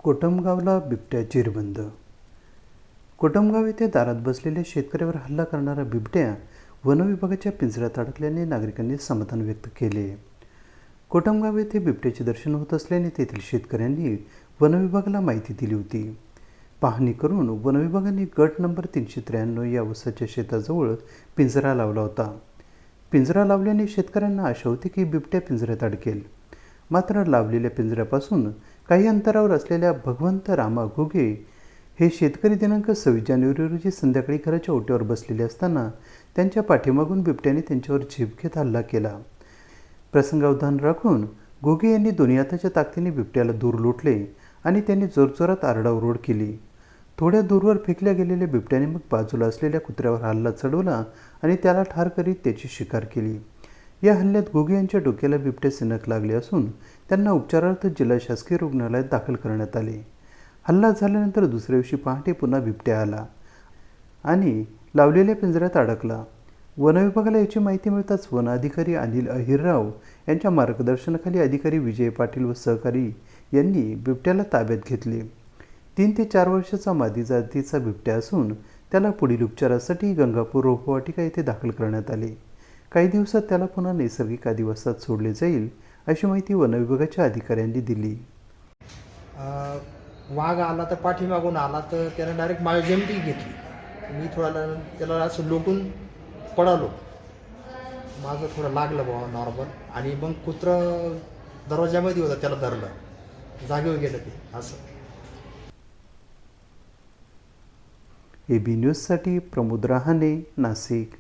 कोटमगावला बिबट्या चिरबंद. कोटमगाव येथे दारात बसलेल्या शेतकऱ्यावर हल्ला करणारा बिबट्या वनविभागाच्या पिंजऱ्यात अडकल्याने नागरिकांनी समाधान व्यक्त केले. कोटमगाव येथे बिबट्याचे दर्शन होत असल्याने तेथील शेतकऱ्यांनी वनविभागाला माहिती दिली होती. पाहणी करून वनविभागाने गट नंबर 393 या ऊसाच्या शेताजवळ पिंजरा लावला होता. पिंजरा लावल्याने शेतकऱ्यांना आशा होती की बिबट्या पिंजऱ्यात अडकेल. मात्र लावलेल्या पिंजऱ्यापासून काही अंतरावर असलेल्या भगवंत रामा घुगे हे शेतकरी दिनांक 26 जानेवारी रोजी संध्याकाळी घराच्या ओट्यावर बसलेले असताना त्यांच्या पाठीमागून बिबट्याने त्यांच्यावर झेप घेत हल्ला केला. प्रसंगावधान राखून घुगे यांनी दोन्ही हाताच्या ताकदीने बिबट्याला दूर लोटले आणि त्यांनी जोरजोरात आरडाओरड केली. थोड्या दूरवर फेकल्या गेलेल्या बिबट्याने मग बाजूला असलेल्या कुत्र्यावर हल्ला चढवला आणि त्याला ठार करीत त्याची शिकार केली. या हल्ल्यात घुगे यांच्या डोक्याला बिबट्याचे नख लागले असून त्यांना उपचारार्थ जिल्हा शासकीय रुग्णालयात दाखल करण्यात आले. हल्ला झाल्यानंतर दुसऱ्या दिवशी पहाटे पुन्हा बिबट्या आला आणि लावलेल्या पिंजऱ्यात अडकला. वनविभागाला याची माहिती मिळताच वन अधिकारी अनिल अहिरराव यांच्या मार्गदर्शनाखाली अधिकारी विजय पाटील व सहकारी यांनी बिबट्याला ताब्यात घेतले. 3 ते 4 वर्षाचा मादी जातीचा बिबट्या असून त्याला पुढील उपचारासाठी गंगापूर रोपवाटिका येथे दाखल करण्यात आले. काही दिवसात त्याला पुन्हा नैसर्गिक अधिवासात सोडले जाईल अशी माहिती वनविभागाच्या अधिकाऱ्यांनी दिली. वाघ आला तर पाठीमागून आला तर त्यानं डायरेक्ट माझी जमटी घेतली. मी थोडा त्याला असं लोटून पडालो. माझं थोडं लागलं बाबा नॉर्मल. आणि मग कुत्रं दरवाजामध्ये होतं, त्याला धरलं, जागेवर गेलं ते असं. AB न्यूजसाठी प्रमोद रहाणे, नाशिक.